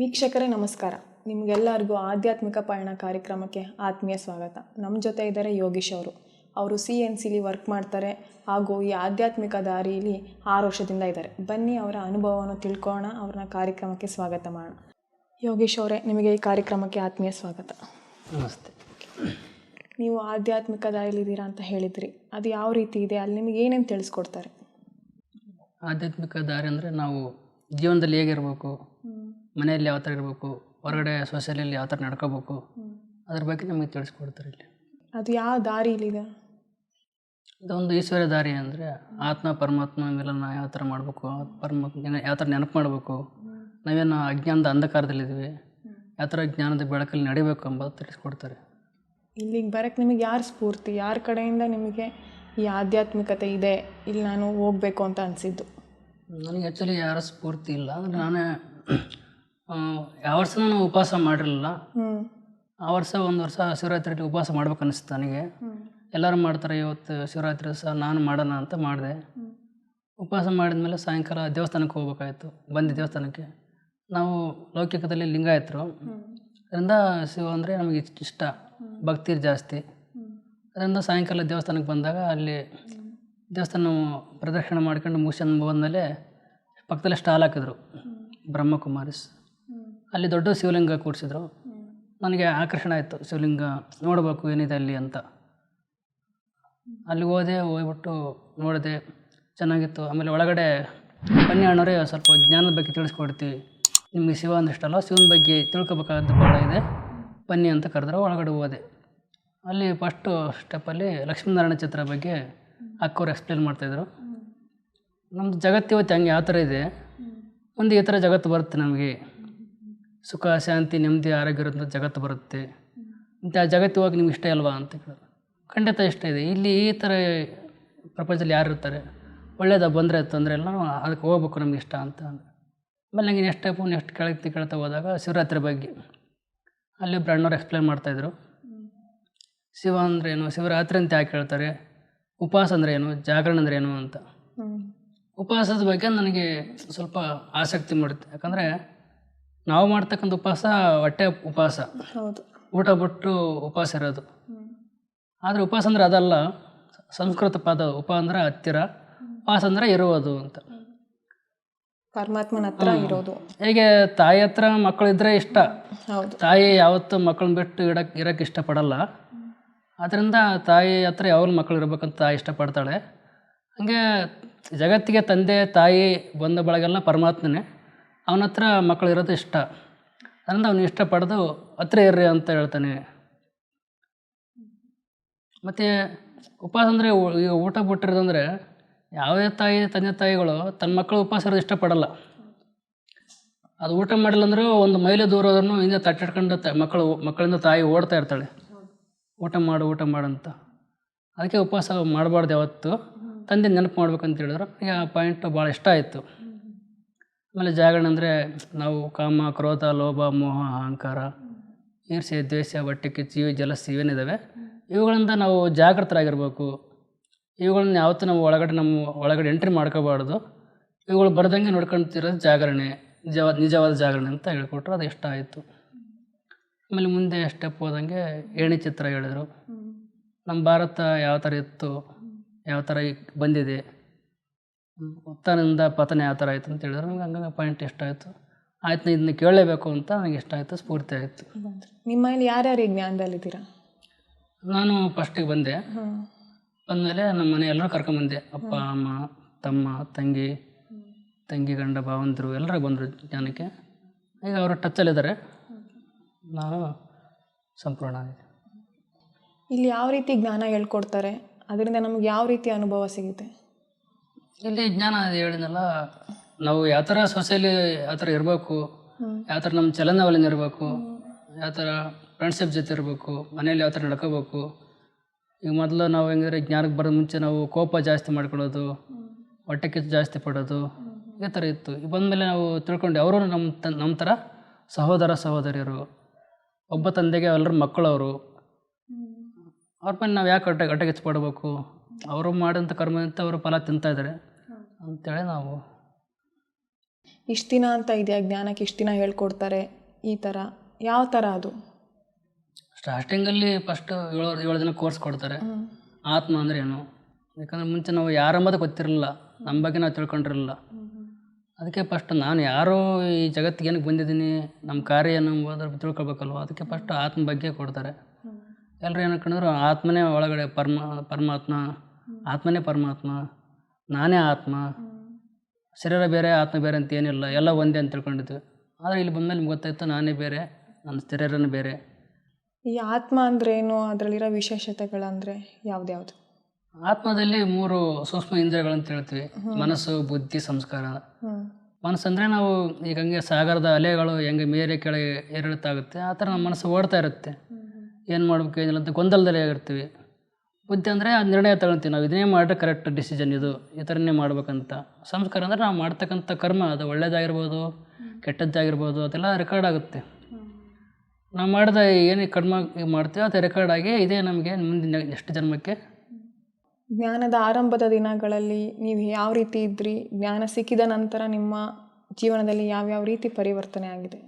ವೀಕ್ಷಕರೇ ನಮಸ್ಕಾರ. ನಿಮಗೆಲ್ಲರಿಗೂ ಆಧ್ಯಾತ್ಮಿಕ ಪಯಣ ಕಾರ್ಯಕ್ರಮಕ್ಕೆ ಆತ್ಮೀಯ ಸ್ವಾಗತ. ನಮ್ಮ ಜೊತೆ ಇದ್ದಾರೆ ಯೋಗೀಶ್ ಅವರು. ಅವರು CNCಲಿ ವರ್ಕ್ ಮಾಡ್ತಾರೆ ಹಾಗೂ ಈ ಆಧ್ಯಾತ್ಮಿಕ ದಾರಿಯಲ್ಲಿ 6 ವರ್ಷದಿಂದ ಇದ್ದಾರೆ. ಬನ್ನಿ ಅವರ ಅನುಭವವನ್ನು ತಿಳ್ಕೊಳ್ಳೋಣ. ಅವ್ರನ್ನ ಕಾರ್ಯಕ್ರಮಕ್ಕೆ ಸ್ವಾಗತ ಮಾಡೋಣ. ಯೋಗೀಶ್ ಅವರೇ, ನಿಮಗೆ ಈ ಕಾರ್ಯಕ್ರಮಕ್ಕೆ ಆತ್ಮೀಯ ಸ್ವಾಗತ. ನಮಸ್ತೆ. ನೀವು ಆಧ್ಯಾತ್ಮಿಕ ದಾರಿಯಲ್ಲಿದ್ದೀರಾ ಅಂತ ಹೇಳಿದ್ರಿ. ಅದು ಯಾವ ರೀತಿ ಇದೆ, ಅಲ್ಲಿ ನಿಮಗೆ ಏನೇನು ತಿಳಿಸ್ಕೊಡ್ತಾರೆ? ಆಧ್ಯಾತ್ಮಿಕ ದಾರಿ ಅಂದರೆ ನಾವು ಜೀವನದಲ್ಲಿ ಹೇಗಿರಬೇಕು, ಮನೆಯಲ್ಲಿ ಯಾವ ಥರ ಇರಬೇಕು, ಹೊರಗಡೆ ಸೊಸೈಟಿಯಲ್ಲಿ ಯಾವ ಥರ ನಡ್ಕೋಬೇಕು, ಅದ್ರ ಬಗ್ಗೆ ನಮಗೆ ತಿಳಿಸ್ಕೊಡ್ತಾರೆ ಇಲ್ಲಿ. ಅದು ಯಾವ ದಾರಿಯಲ್ಲಿದೆ? ಅದೊಂದು ಈಶ್ವರ್ಯ ದಾರಿ ಅಂದರೆ ಆತ್ಮ ಪರಮಾತ್ಮ ಮಿಲನ ಯಾವ ಥರ ಮಾಡಬೇಕು, ಪರಮಾತ್ಮ ಯಾವ ಥರ ನೆನಪು ಮಾಡಬೇಕು, ನಾವೇನು ಅಜ್ಞಾನದ ಅಂಧಕಾರದಲ್ಲಿದ್ದೀವಿ, ಯಾವ ಥರ ಜ್ಞಾನದ ಬೆಳಕಲ್ಲಿ ನಡಿಬೇಕು ಎಂಬುದು ತಿಳಿಸ್ಕೊಡ್ತಾರೆ. ಇಲ್ಲಿಗೆ ಬರೋಕ್ಕೆ ನಿಮಗೆ ಯಾರು ಸ್ಫೂರ್ತಿ, ಯಾರ ಕಡೆಯಿಂದ ನಿಮಗೆ ಈ ಆಧ್ಯಾತ್ಮಿಕತೆ ಇದೆ, ಇಲ್ಲಿ ನಾನು ಹೋಗಬೇಕು ಅಂತ ಅನಿಸಿದ್ದು? ನನಗೆ ಆ್ಯಕ್ಚುಲಿ ಯಾರ ಸ್ಫೂರ್ತಿ ಇಲ್ಲ. ಅಂದರೆ ನಾನೇ ಯಾವ ವರ್ಷ ನಾನು ಉಪವಾಸ ಮಾಡಿರಲಿಲ್ಲ. ಆ ವರ್ಷ ಒಂದು ವರ್ಷ ಶಿವರಾತ್ರಿಯಲ್ಲಿ ಉಪವಾಸ ಮಾಡ್ಬೇಕು ಅನಿಸ್ತು ನನಗೆ. ಎಲ್ಲರೂ ಮಾಡ್ತಾರೆ, ಇವತ್ತು ಶಿವರಾತ್ರಿ ದಿವಸ ನಾನು ಮಾಡೋಣ ಅಂತ ಮಾಡಿದೆ. ಉಪವಾಸ ಮಾಡಿದ್ಮೇಲೆ ಸಾಯಂಕಾಲ ದೇವಸ್ಥಾನಕ್ಕೆ ಹೋಗ್ಬೇಕಾಯ್ತು. ಬಂದು ದೇವಸ್ಥಾನಕ್ಕೆ ನಾವು ಲೌಕಿಕದಲ್ಲಿ ಲಿಂಗಾಯತರು, ಅದರಿಂದ ಶಿವ ಅಂದರೆ ನಮಗೆ ಇಷ್ಟ, ಭಕ್ತಿ ಜಾಸ್ತಿ. ಅದರಿಂದ ಸಾಯಂಕಾಲ ದೇವಸ್ಥಾನಕ್ಕೆ ಬಂದಾಗ ಅಲ್ಲಿ ದೇವಸ್ಥಾನ ಪ್ರದಕ್ಷಿಣೆ ಮಾಡ್ಕೊಂಡು ಮುಗಿಸ್ಕೊಂಡು ಬಂದಮೇಲೆ ಪಕ್ಕದಲ್ಲೇ ಸ್ಟಾಲ್ ಹಾಕಿದ್ರು, ಬ್ರಹ್ಮಕುಮಾರಿಸ್. ಅಲ್ಲಿ ದೊಡ್ಡ ಶಿವಲಿಂಗ ಕೂರಿಸಿದ್ರು. ನನಗೆ ಆಕರ್ಷಣೆ ಆಯಿತು, ಶಿವಲಿಂಗ ನೋಡಬೇಕು ಏನಿದೆ ಅಲ್ಲಿ ಅಂತ. ಅಲ್ಲಿ ಹೋಗ್ಬಿಟ್ಟು ನೋಡಿದೆ, ಚೆನ್ನಾಗಿತ್ತು. ಆಮೇಲೆ ಒಳಗಡೆ ಬನ್ನಿ ಅಣ್ಣವರೇ, ಸ್ವಲ್ಪ ಜ್ಞಾನದ ಬಗ್ಗೆ ತಿಳಿಸ್ಕೊಡ್ತೀವಿ, ನಿಮಗೆ ಶಿವ ಅಂದ್ರೆ ಇಷ್ಟಲ್ಲ, ಶಿವನ ಬಗ್ಗೆ ತಿಳ್ಕೊಬೇಕಾದ್ದು ಭಾಳ ಇದೆ, ಬನ್ನಿ ಅಂತ ಕರೆದ್ರು. ಒಳಗಡೆ ಹೋದೆ. ಅಲ್ಲಿ ಫಸ್ಟು ಸ್ಟೆಪ್ಪಲ್ಲಿ ಲಕ್ಷ್ಮೀನಾರಾಯಣ ಚಿತ್ರ ಬಗ್ಗೆ ಅಕ್ಕವ್ರು ಎಕ್ಸ್ಪ್ಲೇನ್ ಮಾಡ್ತಾಯಿದ್ರು. ನಮ್ಮದು ಜಗತ್ತು ಇವತ್ತು ಹಂಗೆ ಯಾವ ಥರ ಇದೆ, ಮುಂದೆ ಈ ಥರ ಜಗತ್ತು ಬರುತ್ತೆ, ನಮಗೆ ಸುಖ ಶಾಂತಿ ನೆಮ್ಮದಿ ಆರೋಗ್ಯ ಇರೋಂಥ ಜಗತ್ತು ಬರುತ್ತೆ, ಮತ್ತು ಆ ಜಗತ್ತು ಇವಾಗ ನಿಮ್ಗೆ ಇಷ್ಟ ಅಲ್ವಾ ಅಂತ ಕೇಳಿದ್ರು. ಖಂಡಿತ ಇಷ್ಟ ಇದೆ. ಇಲ್ಲಿ ಈ ಥರ ಪ್ರಪಂಚದಲ್ಲಿ ಯಾರು ಇರ್ತಾರೆ, ಒಳ್ಳೇದು ಬಂದರೆ ತೊಂದರೆ ಇಲ್ಲ, ನಾವು ಅದಕ್ಕೆ ಹೋಗ್ಬೇಕು, ನಮ್ಗೆ ಇಷ್ಟ ಅಂತ ಅಂದರು. ಆಮೇಲೆ ನನಗೆ ನೆಕ್ಸ್ಟ್ ಸ್ಟೆಪ್ಪು ಕೇಳ್ತಾ ಹೋದಾಗ ಶಿವರಾತ್ರಿ ಬಗ್ಗೆ ಅಲ್ಲಿ ಬ್ರಣ್ಣವ್ರು ಎಕ್ಸ್ಪ್ಲೇನ್ ಮಾಡ್ತಾಯಿದ್ರು. ಶಿವ ಅಂದರೆ ಏನು, ಶಿವರಾತ್ರಿ ಅಂತ ಯಾಕೆ ಹೇಳ್ತಾರೆ, ಉಪವಾಸ ಅಂದರೆ ಏನು, ಜಾಗರಣ ಅಂದರೆ ಏನು ಅಂತ. ಉಪವಾಸದ ಬಗ್ಗೆ ನನಗೆ ಸ್ವಲ್ಪ ಆಸಕ್ತಿ ಮೂಡುತ್ತೆ. ಯಾಕಂದರೆ ನಾವು ಮಾಡ್ತಕ್ಕಂಥ ಉಪವಾಸ ಹೊಟ್ಟೆ ಉಪವಾಸ, ಹೌದು, ಊಟ ಬಿಟ್ಟು ಉಪವಾಸ ಇರೋದು. ಆದರೆ ಉಪವಾಸ ಅಂದರೆ ಅದಲ್ಲ, ಸಂಸ್ಕೃತ ಪದ ಉಪ ಅಂದರೆ ಹತ್ತಿರ, ಉಪವಾಸ ಅಂದರೆ ಇರುವುದು ಅಂತ, ಪರಮಾತ್ಮನ ಹತ್ರ ಇರೋದು. ಹೇಗೆ ತಾಯಿ ಹತ್ರ ಮಕ್ಕಳಿದ್ರೆ ಇಷ್ಟ, ಹೌದು, ತಾಯಿ ಯಾವತ್ತೂ ಮಕ್ಕಳನ್ನ ಬಿಟ್ಟು ಇರೋಕ್ಕೆ ಇಷ್ಟಪಡಲ್ಲ. ಆದ್ದರಿಂದ ತಾಯಿ ಹತ್ರ ಯಾವಾಗಲೂ ಮಕ್ಕಳು ಇರ್ಬೇಕಂತ ತಾಯಿ ಇಷ್ಟಪಡ್ತಾಳೆ. ಹಾಗೆ ಜಗತ್ತಿಗೆ ತಂದೆ ತಾಯಿ ಬಂದ ಬಳಗೆಲ್ಲ ಪರಮಾತ್ಮನೇ, ಅವನ ಹತ್ರ ಮಕ್ಕಳು ಇರೋದು ಇಷ್ಟ. ಅದರಿಂದ ಅವನು ಇಷ್ಟಪಡೋದು ಹತ್ರ ಇರ್ರಿ ಅಂತ ಹೇಳ್ತಾನೆ. ಮತ್ತು ಉಪವಾಸ ಅಂದರೆ ಈಗ ಊಟ ಬಿಟ್ಟಿರೋದಂದರೆ ಯಾವುದೇ ತಂದೆ ತಾಯಿಗಳು ತನ್ನ ಮಕ್ಕಳು ಉಪವಾಸ ಇರೋದು ಇಷ್ಟಪಡಲ್ಲ. ಅದು ಊಟ ಮಾಡಿಲ್ಲ ಅಂದರೂ ಒಂದು ಮೈಲಿ ದೂರ ಹೋದ್ರೂ ಹಿಂದೆ ತಟ್ಟಿಟ್ಕೊಂಡು ಮಕ್ಕಳಿಂದ ತಾಯಿ ಓಡ್ತಾ ಇರ್ತಾಳೆ, ಊಟ ಮಾಡು ಅಂತ. ಅದಕ್ಕೆ ಉಪವಾಸ ಮಾಡಬಾರ್ದು, ಯಾವತ್ತು ತಂದೆ ನೆನಪು ಮಾಡ್ಬೇಕಂತ ಹೇಳಿದ್ರು. ಈಗ ಆ ಪಾಯಿಂಟ್ ಭಾಳ ಇಷ್ಟ ಆಯಿತು. ಆಮೇಲೆ ಜಾಗರಣ ಅಂದರೆ ನಾವು ಕಾಮ ಕ್ರೋಧ ಲೋಭ ಮೋಹ ಅಹಂಕಾರ ಈರ್ಷೆ ದ್ವೇಷ ಹೊಟ್ಟೆ ಕಿಚ್ಚು ಜಲಸ್ ಇವೇನಿದ್ದಾವೆ, ಇವುಗಳಿಂದ ನಾವು ಜಾಗೃತರಾಗಿರ್ಬೇಕು. ಇವುಗಳನ್ನ ಯಾವತ್ತೂ ನಾವು ಒಳಗಡೆ ಎಂಟ್ರಿ ಮಾಡ್ಕೋಬಾರ್ದು. ಇವುಗಳು ಬರ್ದಂಗೆ ನೋಡ್ಕೊಳ್ತಿರೋದು ಜಾಗರಣೆ, ನಿಜವಾದ ಜಾಗರಣೆ ಅಂತ ಹೇಳ್ಕೊಟ್ರು. ಅದು ಇಷ್ಟ ಆಯಿತು. ಆಮೇಲೆ ಮುಂದೆ ಸ್ಟೆಪ್ ಹೋದಂಗೆ ಏಣಿ ಚಿತ್ರ ಹೇಳಿದ್ರು. ನಮ್ಮ ಭಾರತ ಯಾವ ಥರ ಇತ್ತು, ಯಾವ ಥರ ಬಂದಿದೆ, ಉತ್ಥಾನದಿಂದ ಪತನ ಯಾವ ಥರ ಆಯಿತು ಅಂತ ಹೇಳಿದ್ರು. ನಮ್ಗೆ ಹಂಗಾಗಿ ಪಾಯಿಂಟ್ ಇಷ್ಟ ಆಯಿತು. ಆಯ್ತು, ಇದನ್ನ ಕೇಳಲೇಬೇಕು ಅಂತ ನನಗೆ ಇಷ್ಟ ಆಯಿತು, ಸ್ಫೂರ್ತಿ ಆಯಿತು. ನಿಮ್ಮ ಮನೇಲಿ ಯಾರ್ಯಾರು ಜ್ಞಾನದಲ್ಲಿದ್ದೀರಾ? ನಾನು ಫಸ್ಟಿಗೆ ಬಂದೆ. ಬಂದಮೇಲೆ ನಮ್ಮ ಮನೆ ಎಲ್ಲರೂ ಕರ್ಕೊಂಬಂದೆ, ಅಪ್ಪ ಅಮ್ಮ ತಮ್ಮ ತಂಗಿ ಗಂಡ ಭಾವಂದರು ಎಲ್ಲರೂ ಬಂದರು ಜ್ಞಾನಕ್ಕೆ. ಈಗ ಅವರು ಟಚ್ಚಲ್ಲಿದ್ದಾರೆ, ನಾನು ಸಂಪೂರ್ಣ ಆಗಿದೆ. ಇಲ್ಲಿ ಯಾವ ರೀತಿ ಜ್ಞಾನ ಹೇಳ್ಕೊಡ್ತಾರೆ, ಅದರಿಂದ ನಮ್ಗೆ ಯಾವ ರೀತಿ ಅನುಭವ ಸಿಗುತ್ತೆ? ಇಲ್ಲಿ ಜ್ಞಾನ ಹೇಳಿದ್ನಲ್ಲ, ನಾವು ಯಾವ ಥರ ಸೊಸೈಲಿ ಯಾವ ಥರ ಇರಬೇಕು, ಯಾವ ಥರ ನಮ್ಮ ಚಲನವಲನ ಇರಬೇಕು, ಯಾವ ಥರ ಫ್ರೆಂಡ್ಶಿಪ್ ಜೊತೆ ಇರಬೇಕು, ಮನೇಲಿ ಯಾವ ಥರ ನಡ್ಕೋಬೇಕು. ಈಗ ಮೊದಲು ನಾವು ಹೆಂಗಿದ್ರೆ ಜ್ಞಾನಕ್ಕೆ ಬರೋದು ಮುಂಚೆ ನಾವು ಕೋಪ ಜಾಸ್ತಿ ಮಾಡ್ಕೊಳ್ಳೋದು, ಹೊಟ್ಟೆ ಕಿಚ್ಚು ಜಾಸ್ತಿ ಪಡೋದು, ಈ ಥರ ಇತ್ತು. ಈಗ ಬಂದಮೇಲೆ ನಾವು ತಿಳ್ಕೊಂಡು ಅವರು ನಮ್ಮ ಥರ ಸಹೋದರ ಸಹೋದರಿಯರು, ಒಬ್ಬ ತಂದೆಗೆ ಎಲ್ಲರೂ ಮಕ್ಕಳವರು. ಅವ್ರ ಮೇಲೆ ನಾವು ಯಾಕೆ ಹೊಟ್ಟೆ ಕಿಚ್ಚು ಪಡಬೇಕು, ಅವರು ಮಾಡಿದಂಥ ಕರ್ಮದಂತ ಅವರು ಫಲ ತಿಂತಾಯಿದ್ದಾರೆ ಅಂತೇಳಿ ನಾವು ಇಷ್ಟು ದಿನ ಅಂತ ಇದೆಯಾ ಜ್ಞಾನಕ್ಕೆ, ಇಷ್ಟು ದಿನ ಹೇಳ್ಕೊಡ್ತಾರೆ ಈ ಥರ, ಯಾವ ಥರ ಅದು? ಸ್ಟಾರ್ಟಿಂಗಲ್ಲಿ ಫಸ್ಟ್ 7 ದಿನ ಕೋರ್ಸ್ ಕೊಡ್ತಾರೆ. ಆತ್ಮ ಅಂದರೆ ಏನು, ಯಾಕಂದರೆ ಮುಂಚೆ ನಾವು ಯಾರಂಬುದು ಗೊತ್ತಿರಲಿಲ್ಲ, ನಮ್ಮ ಬಗ್ಗೆ ನಾವು ತಿಳ್ಕೊಂಡಿರಲಿಲ್ಲ. ಅದಕ್ಕೆ ಫಸ್ಟ್ ನಾನು ಯಾರೋ ಈ ಜಗತ್ತಿಗೆ ಏನಕ್ಕೆ ಬಂದಿದ್ದೀನಿ, ನಮ್ಮ ಕಾರ್ಯ ಏನು ಎಂಬುದ್ರ ತಿಳ್ಕೊಬೇಕಲ್ವ, ಅದಕ್ಕೆ ಫಸ್ಟ್ ಆತ್ಮ ಬಗ್ಗೆ ಕೊಡ್ತಾರೆ. ಎಲ್ಲರೂ ಏನು ಅನ್ಕೊಂಡ್ರು ಆತ್ಮನೇ ಒಳಗಡೆ ಪರಮಾತ್ಮ, ಆತ್ಮನೇ ಪರಮಾತ್ಮ, ನಾನೇ ಆತ್ಮ, ಶರೀರ ಬೇರೆ ಆತ್ಮ ಬೇರೆ ಅಂತ ಏನಿಲ್ಲ, ಎಲ್ಲ ಒಂದೇ ಅಂತ ತಿಳ್ಕೊಂಡಿದ್ವಿ. ಆದರೆ ಇಲ್ಲಿ ಬಂದಮೇಲೆ ನಿಮ್ಗೆ ಗೊತ್ತಾಯ್ತು ನಾನೇ ಬೇರೆ, ನನ್ನ ಶರೀರನೇ ಬೇರೆ. ಈ ಆತ್ಮ ಅಂದರೆ ಏನು, ಅದರಲ್ಲಿರೋ ವಿಶೇಷತೆಗಳಂದರೆ ಯಾವ್ದ್ಯಾವುದು? ಆತ್ಮದಲ್ಲಿ 3 ಸೂಕ್ಷ್ಮ ಇಂದ್ರಿಯಗಳಂತ ಹೇಳ್ತೀವಿ, ಮನಸ್ಸು, ಬುದ್ಧಿ, ಸಂಸ್ಕಾರ. ಮನಸ್ಸು ಅಂದರೆ ನಾವು ಈಗ ಹಂಗೆ ಸಾಗರದ ಅಲೆಗಳು ಹೆಂಗೆ ಮೇಲೆ ಕೆಳಗೆ ಏರಿಳಿತಾಗುತ್ತೆ ಆ ಥರ ನಮ್ಮ ಮನಸ್ಸು ಓಡ್ತಾ ಇರುತ್ತೆ, ಏನು ಮಾಡ್ಬೇಕು ಏನಿಲ್ಲ ಅಂತ ಗೊಂದಲದಲ್ಲಿ ಆಗಿರ್ತೀವಿ. ಬುದ್ಧಿ ಅಂದರೆ ಅದು ನಿರ್ಣಯ ತಗೊಳ್ತೀವಿ, ನಾವು ಇದನ್ನೇ ಮಾಡಿದ್ರೆ ಕರೆಕ್ಟ್ ಡಿಸಿಷನ್, ಇದು ಈ ಥರನೇ ಮಾಡ್ಬೇಕಂತ. ಸಂಸ್ಕಾರ ಅಂದರೆ ನಾವು ಮಾಡ್ತಕ್ಕಂಥ ಕರ್ಮ, ಅದು ಒಳ್ಳೇದಾಗಿರ್ಬೋದು ಕೆಟ್ಟದ್ದಾಗಿರ್ಬೋದು, ಅದೆಲ್ಲ ರೆಕಾರ್ಡ್ ಆಗುತ್ತೆ. ನಾವು ಮಾಡಿದ ಏನೇ ಕರ್ಮ ಮಾಡ್ತೀವಿ ಅದು ರೆಕಾರ್ಡ್ ಆಗಿ ಇದೇ ನಮಗೆ ಮುಂದಿನ ಎಷ್ಟು ಜನ್ಮಕ್ಕೆ. ಜ್ಞಾನದ ಆರಂಭದ ದಿನಗಳಲ್ಲಿ ನೀವು ಯಾವ ರೀತಿ ಇದ್ರಿ, ಜ್ಞಾನ ಸಿಕ್ಕಿದ ನಂತರ ನಿಮ್ಮ ಜೀವನದಲ್ಲಿ ಯಾವ್ಯಾವ ರೀತಿ ಪರಿವರ್ತನೆ ಆಗಿದೆ?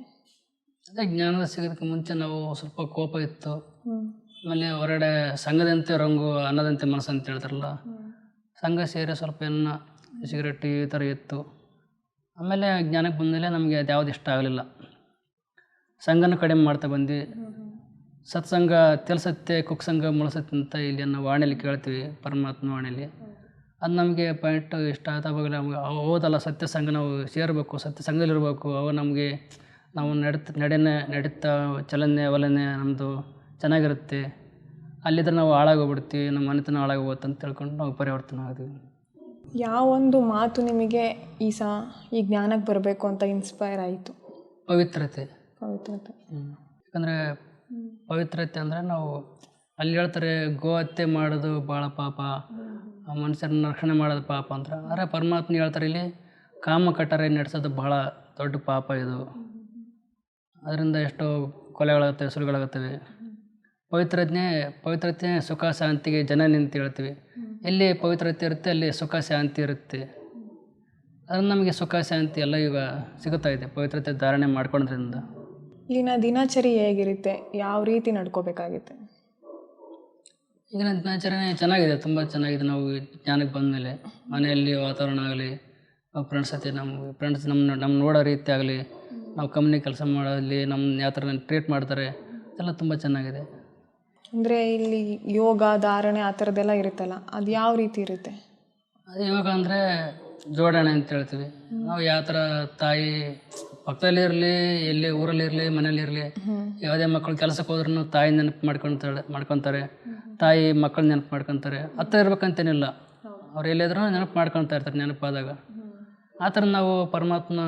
ಅದೇ ಜ್ಞಾನದ ಸಿಗೋದಕ್ಕೆ ಮುಂಚೆ ನಾವು ಸ್ವಲ್ಪ ಕೋಪ ಇತ್ತು, ಆಮೇಲೆ ಹೊರಗಡೆ ಸಂಘದಂತೆ ರಂಗು ಅನ್ನದಂತೆ ಮನಸ್ಸು ಅಂತ ಹೇಳ್ತಾರಲ್ಲ, ಸಂಘ ಸೇರಿ ಸ್ವಲ್ಪ ಏನ ಸಿಗರೇಟ್ ಈ ಥರ ಇತ್ತು. ಆಮೇಲೆ ಜ್ಞಾನಕ್ಕೆ ಬಂದಮೇಲೆ ನಮಗೆ ಅದು ಯಾವುದು ಇಷ್ಟ ಆಗಲಿಲ್ಲ, ಸಂಘನ ಕಡಿಮೆ ಮಾಡ್ತಾ ಬಂದ್ವಿ. ಸತ್ಸಂಗ ತೆಲ್ಸತ್ತೆ, ಕುಕ್ಸಂಗ ಮುಳಸತ್ತೆ ಅಂತ ಇಲ್ಲಿ ನಾವು ವಾಣಿಯಲ್ಲಿ ಕೇಳ್ತೀವಿ, ಪರಮಾತ್ಮ ವಾಣಿಯಲ್ಲಿ. ಅದು ನಮಗೆ ಪಾಯಿಂಟ್ ಇಷ್ಟ ಆದ ಬಗ್ಗೆ ನಮ್ಗೆ ಹೌದಲ್ಲ, ಸತ್ಯ ಸಂಘ ನಾವು ಸೇರಬೇಕು, ಸತ್ಯ ಸಂಘದಲ್ಲಿರಬೇಕು, ಅವು ನಮಗೆ ನಾವು ನಡೀತಾ ಚಲನೆ ವಲನೆ ನಮ್ಮದು ಚೆನ್ನಾಗಿರುತ್ತೆ. ಅಲ್ಲಿದ್ದರೆ ನಾವು ಹಾಳಾಗೋಗ್ಬಿಡ್ತೀವಿ, ನಮ್ಮ ಮನೆತನ ಹಾಳಾಗೋಗುತ್ತೆ ಅಂತ ತಿಳ್ಕೊಂಡು ನಾವು ಪರಿವರ್ತನೆ ಆದ್ವಿ. ಯಾವೊಂದು ಮಾತು ನಿಮಗೆ ಈ ಜ್ಞಾನಕ್ಕೆ ಬರಬೇಕು ಅಂತ ಇನ್ಸ್ಪೈರ್ ಆಯಿತು? ಪವಿತ್ರತೆ. ಯಾಕಂದರೆ ಪವಿತ್ರತೆ ಅಂದರೆ ನಾವು ಅಲ್ಲಿ ಹೇಳ್ತಾರೆ ಗೋ ಹತ್ಯೆ ಮಾಡೋದು ಭಾಳ ಪಾಪ, ಆ ಮನುಷ್ಯರನ್ನ ರಕ್ಷಣೆ ಮಾಡೋದು ಪಾಪ ಅಂತ. ಆದರೆ ಪರಮಾತ್ಮ ಹೇಳ್ತಾರೆ ಇಲ್ಲಿ ಕಾಮ ಕಟ್ಟರೆ ನಡೆಸೋದು ಬಹಳ ದೊಡ್ಡ ಪಾಪ ಇದು, ಅದರಿಂದ ಎಷ್ಟೋ ಕೊಲೆಗಳಾಗುತ್ತವೆ, ಸುರುಗಳಾಗುತ್ತವೆ. ಪವಿತ್ರತೆ ಸುಖ ಶಾಂತಿಗೆ ಜನನಿ ಅಂತ ಹೇಳ್ತೀವಿ. ಎಲ್ಲಿ ಪವಿತ್ರತೆ ಇರುತ್ತೆ ಅಲ್ಲಿ ಸುಖ ಶಾಂತಿ ಇರುತ್ತೆ. ಅದರಿಂದ ನಮಗೆ ಸುಖ ಶಾಂತಿ ಎಲ್ಲ ಈಗ ಸಿಗುತ್ತಾ ಇದೆ ಪವಿತ್ರತೆ ಧಾರಣೆ ಮಾಡ್ಕೊಳ್ಳೋದ್ರಿಂದ. ಇಲ್ಲಿನ ದಿನಚರಿ ಹೇಗಿರುತ್ತೆ, ಯಾವ ರೀತಿ ನಡ್ಕೋಬೇಕಾಗುತ್ತೆ? ಈಗಿನ ದಿನಚರಣೆ ಚೆನ್ನಾಗಿದೆ, ತುಂಬ ಚೆನ್ನಾಗಿದೆ. ನಾವು ಜ್ಞಾನಕ್ಕೆ ಬಂದಮೇಲೆ ಮನೆಯಲ್ಲಿ ವಾತಾವರಣ ಆಗಲಿ, ಫ್ರೆಂಡ್ಸ್ ಜೊತೆ ನಮ್ಮ ನೋಡೋ ರೀತಿ ಆಗಲಿ, ನಾವು ಕಂಪ್ನಿ ಕೆಲಸ ಮಾಡೋಲ್ಲಿ ನಮ್ಮ ಯಾವ ಥರ ಟ್ರೀಟ್ ಮಾಡ್ತಾರೆ, ಅದೆಲ್ಲ ತುಂಬ ಚೆನ್ನಾಗಿದೆ. ಅಂದರೆ ಇಲ್ಲಿ ಯೋಗ ಧಾರಣೆ ಆ ಥರದ್ದೆಲ್ಲ ಇರುತ್ತಲ್ಲ, ಅದು ಯಾವ ರೀತಿ ಇರುತ್ತೆ? ಅದು ಯೋಗ ಅಂದರೆ ಜೋಡಣೆ ಅಂತ ಹೇಳ್ತೀವಿ. ನಾವು ಯಾವ ಥರ ತಾಯಿ ಪಕ್ಕದಲ್ಲಿರಲಿ, ಎಲ್ಲಿ ಊರಲ್ಲಿರಲಿ, ಮನೇಲಿರಲಿ, ಯಾವುದೇ ಮಕ್ಕಳು ಕೆಲಸಕ್ಕೆ ಹೋದ್ರೂ ತಾಯಿ ನೆನಪು ಮಾಡ್ಕೊತಾರೆ, ತಾಯಿ ಮಕ್ಕಳು ನೆನಪು ಮಾಡ್ಕೊತಾರೆ. ಹತ್ತಿರ ಇರ್ಬೇಕಂತೇನಿಲ್ಲ, ಅವ್ರು ಎಲ್ಲಿದ್ರೂ ನೆನಪು ಮಾಡ್ಕೊತಾ ಇರ್ತಾರೆ ನೆನಪಾದಾಗ. ಆ ಥರ ನಾವು ಪರಮಾತ್ಮ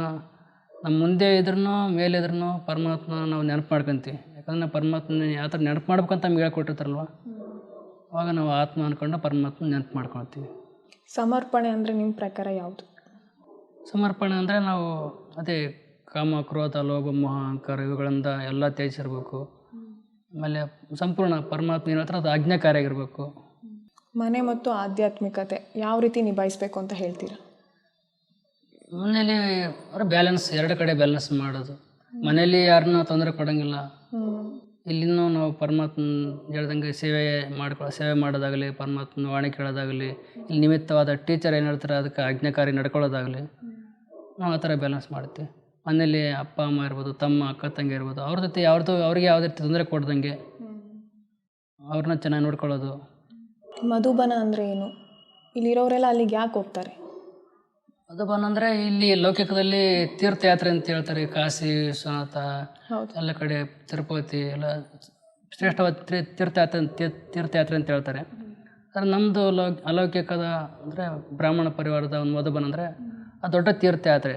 ನಮ್ಮ ಮುಂದೆ ಇದ್ರೂ ಮೇಲಿದ್ರೂ ಪರಮಾತ್ಮ ನಾವು ನೆನಪು ಮಾಡ್ಕೊತೀವಿ. ಯಾಕಂದರೆ ನಾವು ಪರಮಾತ್ಮನ ಯಾವ ಥರ ನೆನಪು ಮಾಡ್ಬೇಕಂತ ನಮ್ಗೆ ಹೇಳ್ಕೊಟ್ಟಿರ್ತಾರಲ್ವ, ಅವಾಗ ನಾವು ಆತ್ಮ ಅಂದ್ಕೊಂಡು ಪರಮಾತ್ಮ ನೆನಪು ಮಾಡ್ಕೊಳ್ತೀವಿ. ಸಮರ್ಪಣೆ ಅಂದರೆ ನಿಮ್ಮ ಪ್ರಕಾರ ಯಾವುದು? ಸಮರ್ಪಣೆ ಅಂದರೆ ನಾವು ಅದೇ ಕಾಮ, ಕ್ರೋಧ, ಲೋಭ, ಮೋಹ, ಅಹಂಕಾರ ಇವುಗಳಿಂದ ಎಲ್ಲ ತ್ಯಜಿಸಿರ್ಬೇಕು. ಆಮೇಲೆ ಸಂಪೂರ್ಣ ಪರಮಾತ್ಮ ಏನು ಹೇಳ್ತಾರೆ ಅದು ಆಜ್ಞಾಕಾರಿ ಆಗಿರಬೇಕು. ಮನೆ ಮತ್ತು ಆಧ್ಯಾತ್ಮಿಕತೆ ಯಾವ ರೀತಿ ನಿಭಾಯಿಸಬೇಕು ಅಂತ ಹೇಳ್ತೀರಾ? ಮನೇಲಿ ಅಂದರೆ ಬ್ಯಾಲೆನ್ಸ್, ಎರಡು ಕಡೆ ಬ್ಯಾಲೆನ್ಸ್ ಮಾಡೋದು. ಮನೇಲಿ ಯಾರನ್ನೂ ತೊಂದರೆ ಕೊಡೋಂಗಿಲ್ಲ, ಇಲ್ಲಿನೂ ನಾವು ಪರಮಾತ್ಮ ಹೇಳ್ದಂಗೆ ಸೇವೆ ಮಾಡೋದಾಗಲಿ, ಪರಮಾತ್ಮನ ವಾಣಿ ಕೇಳೋದಾಗಲಿ, ಇಲ್ಲಿ ನಿಮಿತ್ತವಾದ ಟೀಚರ್ ಏನು ಹೇಳ್ತಾರೆ ಅದಕ್ಕೆ ಆಜ್ಞಾಕಾರಿ ನಡ್ಕೊಳ್ಳೋದಾಗಲಿ, ನಾವು ಆ ಥರ ಬ್ಯಾಲೆನ್ಸ್ ಮಾಡ್ತೀವಿ. ಮನೇಲಿ ಅಪ್ಪ ಅಮ್ಮ ಇರ್ಬೋದು, ತಮ್ಮ ಅಕ್ಕ ತಂಗಿ ಇರ್ಬೋದು, ಅವ್ರ ಜೊತೆ ಅವ್ರಿಗೆ ಯಾವುದೇ ರೀತಿ ತೊಂದರೆ ಕೊಡ್ದಂಗೆ ಅವ್ರನ್ನ ಚೆನ್ನಾಗಿ ನೋಡ್ಕೊಳ್ಳೋದು. ಮಧುಬನ ಅಂದರೆ ಏನು? ಇಲ್ಲಿರೋರೆಲ್ಲ ಅಲ್ಲಿಗೆ ಯಾಕೆ ಹೋಗ್ತಾರೆ? ಮಧುಬನ ಅಂದರೆ ಇಲ್ಲಿ ಲೌಕಿಕದಲ್ಲಿ ತೀರ್ಥಯಾತ್ರೆ ಅಂತ ಹೇಳ್ತಾರೆ. ಕಾಶಿ, ವಿಶ್ವನಾಥ ಎಲ್ಲ ಕಡೆ, ತಿರುಪತಿ ಎಲ್ಲ ಶ್ರೇಷ್ಠವಾದ ತೀರ್ಥಯಾತ್ರೆ ಅಂತ ಹೇಳ್ತಾರೆ. ಆದರೆ ನಮ್ಮದು ಅಲೌಕಿಕದ ಅಂದರೆ ಬ್ರಾಹ್ಮಣ ಪರಿವಾರದ ಒಂದು ಮಧುಬನ ಅಂದರೆ ಅದು ದೊಡ್ಡ ತೀರ್ಥಯಾತ್ರೆ.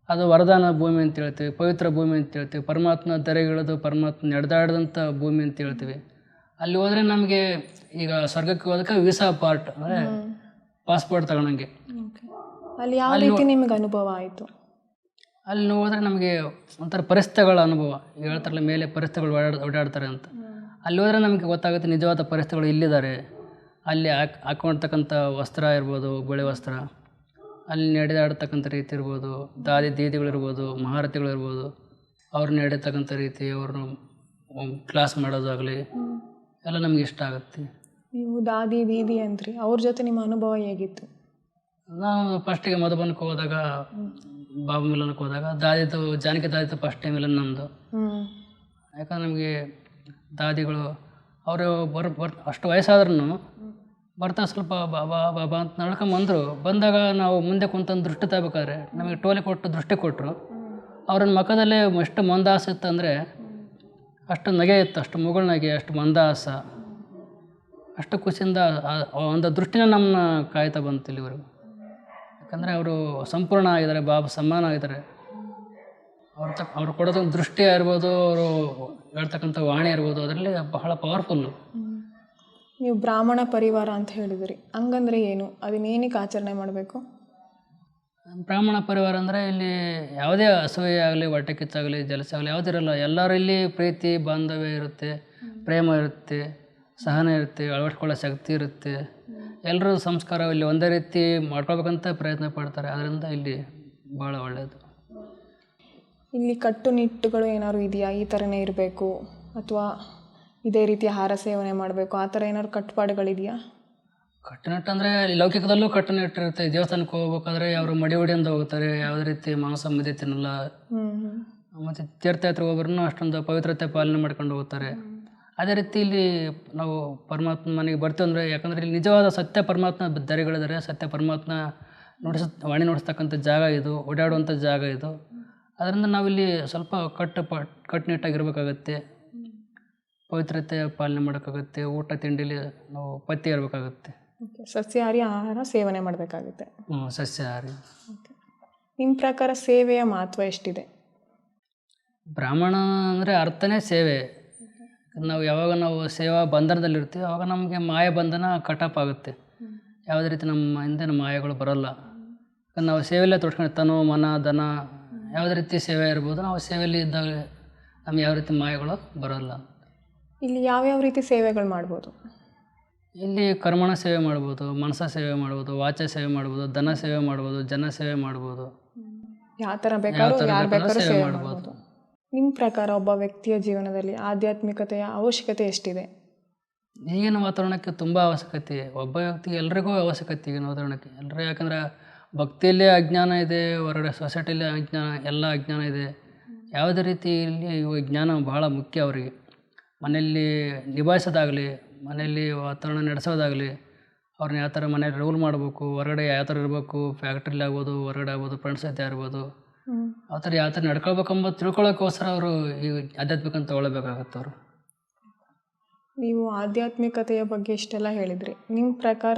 ಅದು ವರದಾನ ಭೂಮಿ ಅಂತ ಹೇಳ್ತೀವಿ, ಪವಿತ್ರ ಭೂಮಿ ಅಂತ ಹೇಳ್ತೀವಿ, ಪರಮಾತ್ಮ ದರೆಗಿಳಿದು ಪರಮಾತ್ಮ ನಡೆದಾಡಿದಂಥ ಭೂಮಿ ಅಂತ ಹೇಳ್ತೀವಿ. ಅಲ್ಲಿ ಹೋದರೆ ನಮಗೆ ಈಗ ಸ್ವರ್ಗಕ್ಕೆ ಹೋದಕ್ಕೆ ವೀಸಾ ಪಾರ್ಟ್ ಅಂದರೆ ಪಾಸ್ಪೋರ್ಟ್ ತಗೊಳಂಗೆ. ಅಲ್ಲಿ ಯಾವ ರೀತಿ ನಿಮಗೆ ಅನುಭವ ಆಯಿತು? ಅಲ್ಲಿ ಹೋದರೆ ನಮಗೆ ಒಂಥರ ಪರಿಸ್ಥಿತಿಗಳ ಅನುಭವ, ಹೇಳ್ತಾರಲ್ಲ ಮೇಲೆ ಪರಿಸ್ಥಿತಿಗಳು ಓಡಾಡ್ತಾರೆ ಅಂತ. ಅಲ್ಲಿ ಹೋದರೆ ನಮಗೆ ಗೊತ್ತಾಗುತ್ತೆ ನಿಜವಾದ ಪರಿಸ್ಥಿತಿಗಳು ಇಲ್ಲಿದ್ದಾರೆ. ಅಲ್ಲಿ ಹಾಕ್ಕೊಳ್ತಕ್ಕಂಥ ವಸ್ತ್ರ ಇರ್ಬೋದು, ಬಿಳಿ ವಸ್ತ್ರ, ಅಲ್ಲಿ ನಡೆದಾಡ್ತಕ್ಕಂಥ ರೀತಿ ಇರ್ಬೋದು, ದಾದಿ ದೀದಿಗಳಿರ್ಬೋದು, ಮಹಾರಥಿಗಳಿರ್ಬೋದು, ಅವ್ರು ನಡೀತಕ್ಕಂಥ ರೀತಿ, ಅವ್ರನ್ನ ಕ್ಲಾಸ್ ಮಾಡೋದಾಗಲಿ ಎಲ್ಲ ನಮ್ಗೆ ಇಷ್ಟ ಆಗುತ್ತೆ. ನೀವು ದಾದಿ ದೀದಿ ಅಂದ್ರಿ, ಅವ್ರ ಜೊತೆ ನಿಮ್ಮ ಅನುಭವ ಹೇಗಿತ್ತು? ನಾವು ಫಸ್ಟಿಗೆ ಮಧುಬನಕ್ಕೆ ಹೋದಾಗ, ಬಾಬಾ ಮಿಲನಕ್ಕೆ ಹೋದಾಗ ದಾದಿದು ಜಾನಕಿ ದಾದಿದು ಫಸ್ಟ್ ಟೈಮ್ ಮಿಲನ್ ನಮ್ಮದು. ಯಾಕಂದ್ರೆ ನಮಗೆ ದಾದಿಗಳು ಅವರು ಅಷ್ಟು ವಯಸ್ಸಾದ್ರೂ ಬರ್ತಾ ಸ್ವಲ್ಪ ಬಾಬಾ ಬಾಬಾ ಅಂತ ನಡ್ಕೊಂಬಂದರು. ಬಂದಾಗ ನಾವು ಮುಂದೆ ಕುಂತಂದು ದೃಷ್ಟಿ ತಗೋಬೇಕಾದ್ರೆ ನಮಗೆ ಟೋಲಿ ಕೊಟ್ಟು ದೃಷ್ಟಿ ಕೊಟ್ಟರು. ಅವ್ರನ್ನ ಮುಖದಲ್ಲೇ ಎಷ್ಟು ಮಂದಹಾಸ ಇತ್ತು ಅಂದರೆ, ಅಷ್ಟು ನಗೆ ಇತ್ತು, ಅಷ್ಟು ಮುಗುಳು ನಗೆ, ಅಷ್ಟು ಮಂದಹಾಸ, ಅಷ್ಟು ಖುಷಿಯಿಂದ ಒಂದು ದೃಷ್ಟಿನ ನಮ್ಮನ್ನ ಕಾಯ್ತಾ ಬಂತು ಇಲ್ಲಿವರೆಗೂ. ಯಾಕಂದರೆ ಅವರು ಸಂಪೂರ್ಣ ಆಗಿದ್ದಾರೆ, ಬಾಬಾ ಸಮಾನ ಆಗಿದ್ದಾರೆ. ಅವ್ರು ಕೊಡೋದು ದೃಷ್ಟಿ ಇರ್ಬೋದು, ಅವರು ಹೇಳ್ತಕ್ಕಂಥ ವಾಣಿ ಇರ್ಬೋದು, ಅದರಲ್ಲಿ ಬಹಳ ಪವರ್ಫುಲ್ಲು. ನೀವು ಬ್ರಾಹ್ಮಣ ಪರಿವಾರ ಅಂತ ಹೇಳಿದಿರಿ, ಹಂಗಂದ್ರೆ ಏನು? ಅದನ್ನೇನಕ್ಕೆ ಆಚರಣೆ ಮಾಡಬೇಕು? ಬ್ರಾಹ್ಮಣ ಪರಿವಾರ ಅಂದರೆ ಇಲ್ಲಿ ಯಾವುದೇ ಅಸೂಯೆ ಆಗಲಿ, ಹೊಟ್ಟೆ ಕಿಚ್ಚಾಗಲಿ, ಜಲಸ ಆಗಲಿ ಯಾವುದಿರಲ್ಲ. ಎಲ್ಲರೂ ಇಲ್ಲಿ ಪ್ರೀತಿ ಬಾಂಧವ್ಯ ಇರುತ್ತೆ, ಪ್ರೇಮ ಇರುತ್ತೆ, ಸಹನೆ ಇರುತ್ತೆ, ಅಳವಡಿಸ್ಕೊಳ್ಳೋ ಶಕ್ತಿ ಇರುತ್ತೆ. ಎಲ್ಲರೂ ಸಂಸ್ಕಾರ ಇಲ್ಲಿ ಒಂದೇ ರೀತಿ ಮಾಡ್ಕೊಳ್ಬೇಕಂತ ಪ್ರಯತ್ನ ಪಡ್ತಾರೆ. ಅದರಿಂದ ಇಲ್ಲಿ ಭಾಳ ಒಳ್ಳೆಯದು. ಇಲ್ಲಿ ಕಟ್ಟುನಿಟ್ಟುಗಳು ಏನಾದ್ರು ಇದೆಯಾ? ಈ ಥರನೇ ಇರಬೇಕು ಅಥವಾ ಇದೇ ರೀತಿ ಆಹಾರ ಸೇವನೆ ಮಾಡಬೇಕು, ಆ ಥರ ಏನಾದ್ರು ಕಟ್ಟುಪಾಡುಗಳಿದೆಯಾ? ಕಟ್ಟುನಿಟ್ಟು ಅಂದರೆ ಲೌಕಿಕದಲ್ಲೂ ಕಟ್ಟುನಿಟ್ಟಿರುತ್ತೆ. ದೇವಸ್ಥಾನಕ್ಕೆ ಹೋಗ್ಬೇಕಾದ್ರೆ ಅವರು ಮಡಿ ಹೊಡಿಯಿಂದ ಹೋಗ್ತಾರೆ, ಯಾವುದೇ ರೀತಿ ಮಾಂಸ ಮುದ್ದೆ ತಿನ್ನಲ್ಲ. ಮತ್ತು ತೀರ್ಥಯಾತ್ರೆ ಹೋಗೋರು ಅಷ್ಟೊಂದು ಪವಿತ್ರತೆ ಪಾಲನೆ ಮಾಡ್ಕೊಂಡು ಹೋಗ್ತಾರೆ. ಅದೇ ರೀತಿ ಇಲ್ಲಿ ನಾವು ಪರಮಾತ್ಮ ಮನೆಗೆ ಬರ್ತೀವಿ ಅಂದರೆ, ಯಾಕಂದರೆ ಇಲ್ಲಿ ನಿಜವಾದ ಸತ್ಯ ಪರಮಾತ್ಮ ದಾರಿಗಳಿದ್ದಾರೆ. ಸತ್ಯ ಪರಮಾತ್ಮ ವಾಣಿ ನುಡಿಸ್ತಕ್ಕಂಥ ಜಾಗ ಇದು, ಓಡಾಡುವಂಥ ಜಾಗ ಇದು. ಅದರಿಂದ ನಾವಿಲ್ಲಿ ಸ್ವಲ್ಪ ಕಟ್ಟುನಿಟ್ಟಾಗಿರ್ಬೇಕಾಗತ್ತೆ, ಪವಿತ್ರತೆ ಪಾಲನೆ ಮಾಡೋಕ್ಕಾಗುತ್ತೆ. ಊಟ ತಿಂಡಿಲಿ ನಾವು ಪಥ್ಯ ಇರಬೇಕಾಗುತ್ತೆ. ಸಸ್ಯಾಹಾರಿ ಆಹಾರ ಸೇವನೆ ಮಾಡಬೇಕಾಗುತ್ತೆ. ಸಸ್ಯಾಹಾರಿ. ನಿಮ್ಮ ಪ್ರಕಾರ ಸೇವೆಯ ಮಹತ್ವ ಎಷ್ಟಿದೆ? ಬ್ರಾಹ್ಮಣ ಅಂದರೆ ಅರ್ಥನೇ ಸೇವೆ. ನಾವು ಯಾವಾಗ ನಾವು ಸೇವಾ ಬಂಧನದಲ್ಲಿರ್ತೀವಿ ಆವಾಗ ನಮಗೆ ಮಾಯ ಬಂಧನ ಕಟಾಪ್ ಆಗುತ್ತೆ. ಯಾವುದೇ ರೀತಿ ನಮ್ಮ ಹಿಂದೆ ನಮ್ಮ ಮಾಯಗಳು ಬರೋಲ್ಲ. ನಾವು ಸೇವೆಯಲ್ಲೇ ತೊಡ್ಕೊಂಡು ತನು ಮನ ಧನ ಯಾವುದೇ ರೀತಿ ಸೇವೆ ಇರ್ಬೋದು, ನಾವು ಸೇವೆಯಲ್ಲಿ ಇದ್ದಾಗ ನಮ್ಗೆ ಯಾವ ರೀತಿ ಮಾಯಗಳು ಬರೋಲ್ಲ. ಇಲ್ಲಿ ಯಾವ್ಯಾವ ರೀತಿ ಸೇವೆಗಳು ಮಾಡ್ಬೋದು? ಇಲ್ಲಿ ಕರ್ಮಣ ಸೇವೆ ಮಾಡ್ಬೋದು, ಮನಸ ಸೇವೆ ಮಾಡ್ಬೋದು, ವಾಚ ಸೇವೆ ಮಾಡ್ಬೋದು, ಧನ ಸೇವೆ ಮಾಡ್ಬೋದು, ಜನ ಸೇವೆ ಮಾಡ್ಬೋದು. ಯಾವ ಥರ ಬೇಕಾದ್ರೂ ಯಾರು ಬೇಕಾದ್ರೂ ಸೇವೆ ಮಾಡ್ಬೋದು. ನಿಮ್ಮ ಪ್ರಕಾರ ಒಬ್ಬ ವ್ಯಕ್ತಿಯ ಜೀವನದಲ್ಲಿ ಆಧ್ಯಾತ್ಮಿಕತೆಯ ಅವಶ್ಯಕತೆ ಎಷ್ಟಿದೆ? ಈಗಿನ ವಾತಾವರಣಕ್ಕೆ ತುಂಬ ಅವಶ್ಯಕತೆ. ಒಬ್ಬ ವ್ಯಕ್ತಿಗೆ ಎಲ್ರಿಗೂ ಅವಶ್ಯಕತೆ ಈಗಿನ ವಾತಾವರಣಕ್ಕೆ. ಎಲ್ಲರೂ ಯಾಕಂದರೆ ಭಕ್ತಿಯಲ್ಲೇ ಅಜ್ಞಾನ ಇದೆ, ಹೊರಗಡೆ ಸೊಸೈಟಿಯಲ್ಲೇ ಅಜ್ಞಾನ, ಎಲ್ಲ ಅಜ್ಞಾನ ಇದೆ. ಯಾವುದೇ ರೀತಿಯಲ್ಲಿ ಇವಾಗ ಜ್ಞಾನ ಬಹಳ ಮುಖ್ಯ ಅವರಿಗೆ. ಮನೆಯಲ್ಲಿ ನಿಭಾಯಿಸೋದಾಗಲಿ, ಮನೆಯಲ್ಲಿ ವಾತಾವರಣ ನಡೆಸೋದಾಗಲಿ, ಅವ್ರನ್ನ ಯಾವ ಥರ ಮನೇಲಿ ರೂಲ್ ಮಾಡಬೇಕು, ಹೊರಗಡೆ ಯಾವ ಥರ ಇರಬೇಕು, ಫ್ಯಾಕ್ಟ್ರಿಲಿ ಆಗ್ಬೋದು, ಹೊರಗಡೆ ಆಗ್ಬೋದು, ಫ್ರೆಂಡ್ಸ್ ಜೊತೆ ಇರ್ಬೋದು, ಆ ಥರ ಯಾವ ಥರ ನಡ್ಕೊಳ್ಬೇಕಂಬ ತಿಳ್ಕೊಳ್ಳೋಕ್ಕೋಸ್ಕರ ಅವರು ಈ ಆಧ್ಯಾತ್ಮಿಕ ಅಂತ ತೊಗೊಳ್ಬೇಕಾಗತ್ತೆ ಅವರು. ನೀವು ಆಧ್ಯಾತ್ಮಿಕತೆಯ ಬಗ್ಗೆ ಇಷ್ಟೆಲ್ಲ ಹೇಳಿದ್ರಿ. ನಿಮ್ಮ ಪ್ರಕಾರ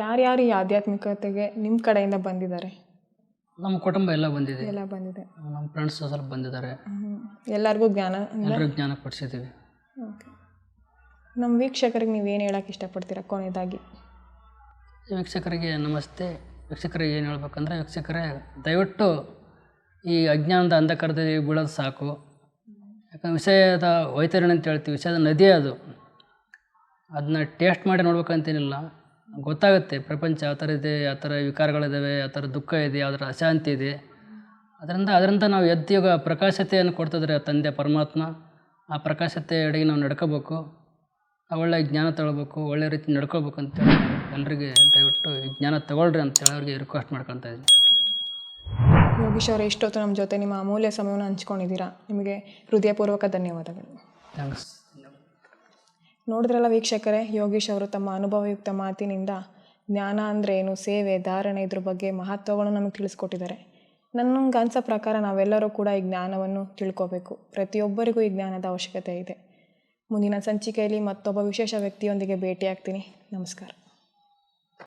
ಯಾರ್ಯಾರು ಈ ಆಧ್ಯಾತ್ಮಿಕತೆಗೆ ನಿಮ್ಮ ಕಡೆಯಿಂದ ಬಂದಿದ್ದಾರೆ? ನಮ್ಮ ಕುಟುಂಬ ಎಲ್ಲ ಬಂದಿದೆ. ಎಲ್ಲ ಬಂದಿದೆ. ನಮ್ಮ ಫ್ರೆಂಡ್ಸ್ ಸ್ವಲ್ಪ ಬಂದಿದ್ದಾರೆ. ಎಲ್ಲರಿಗೂ ಎಲ್ಲರಿಗೂ ಜ್ಞಾನ ಪಡಿಸಿದ್ದೀವಿ. ಓಕೆ. ನಮ್ಮ ವೀಕ್ಷಕರಿಗೆ ನೀವೇನು ಹೇಳೋಕ್ಕೆ ಇಷ್ಟಪಡ್ತೀರಾ ಕೊನೆಯದಾಗಿ? ವೀಕ್ಷಕರಿಗೆ ನಮಸ್ತೆ. ವೀಕ್ಷಕರಿಗೆ ಏನು ಹೇಳ್ಬೇಕಂದ್ರೆ, ವೀಕ್ಷಕರೇ ದಯವಿಟ್ಟು ಈ ಅಜ್ಞಾನದ ಅಂಧಕಾರದಲ್ಲಿ ಬೀಳೋದು ಸಾಕು. ಯಾಕಂದ್ರೆ ವಿಷಯದ ವೈತರಣಿ ಅಂತ ಹೇಳ್ತೀವಿ, ವಿಷಯದ ನದಿ ಅದು. ಅದನ್ನ ಟೇಸ್ಟ್ ಮಾಡಿ ನೋಡ್ಬೇಕಂತೇನಿಲ್ಲ, ಗೊತ್ತಾಗುತ್ತೆ ಪ್ರಪಂಚ ಯಾವ ಥರ ಇದೆ, ಯಾವ ಥರ ವಿಕಾರಗಳಿದ್ದಾವೆ, ಯಾವ ಥರ ದುಃಖ ಇದೆ, ಯಾವ ಥರ ಅಶಾಂತಿ ಇದೆ. ಅದರಿಂದ ನಾವು ಎದ್ದಿಗ ಪ್ರಕಾಶತೆಯನ್ನು ಕೊಡ್ತಿದ್ರೆ ತಂದೆ ಪರಮಾತ್ಮ. ಆ ಪ್ರಕಾಶತೆ ಅಡಿಗೆ ನಾವು ನಡ್ಕೋಬೇಕು, ಒಳ್ಳೆ ಜ್ಞಾನ ತಗೊಳ್ಬೇಕು, ಒಳ್ಳೆ ರೀತಿ ನಡ್ಕೋಬೇಕು ಅಂತೇಳಿ ಎಲ್ಲರಿಗೆ ದಯವಿಟ್ಟು ಜ್ಞಾನ ತಗೊಳ್ರಿ ಅಂತೇಳಿ ಅವ್ರಿಗೆ ರಿಕ್ವೆಸ್ಟ್ ಮಾಡ್ಕೊತಾ ಇದ್ದೀನಿ. ಯೋಗೀಶ್ ಅವರೇ, ಇಷ್ಟೊತ್ತು ನಮ್ಮ ಜೊತೆ ನಿಮ್ಮ ಅಮೂಲ್ಯ ಸಮಯವನ್ನು ಹಂಚ್ಕೊಂಡಿದ್ದೀರಾ. ನಿಮಗೆ ಹೃದಯಪೂರ್ವಕ ಧನ್ಯವಾದಗಳು. ಥ್ಯಾಂಕ್ಸ್. ನೋಡಿದ್ರಲ್ಲ ವೀಕ್ಷಕರೇ, ಯೋಗೀಶ್ ಅವರು ತಮ್ಮ ಅನುಭವಯುಕ್ತ ಮಾತಿನಿಂದ ಜ್ಞಾನ ಅಂದರೆ ಏನು, ಸೇವೆ, ಧಾರಣೆ, ಇದ್ರ ಬಗ್ಗೆ ಮಹತ್ವಗಳನ್ನು ನಮಗೆ ತಿಳಿಸ್ಕೊಟ್ಟಿದ್ದಾರೆ. ನನಗೆ ಅನಿಸೋ ಪ್ರಕಾರ ನಾವೆಲ್ಲರೂ ಕೂಡ ಈ ಜ್ಞಾನವನ್ನು ತಿಳ್ಕೋಬೇಕು. ಪ್ರತಿಯೊಬ್ಬರಿಗೂ ಈ ಜ್ಞಾನದ ಅವಶ್ಯಕತೆ ಇದೆ. ಮುಂದಿನ ಸಂಚಿಕೆಯಲ್ಲಿ ಮತ್ತೊಬ್ಬ ವಿಶೇಷ ವ್ಯಕ್ತಿಯೊಂದಿಗೆ ಭೇಟಿಯಾಗ್ತೀನಿ. ನಮಸ್ಕಾರ.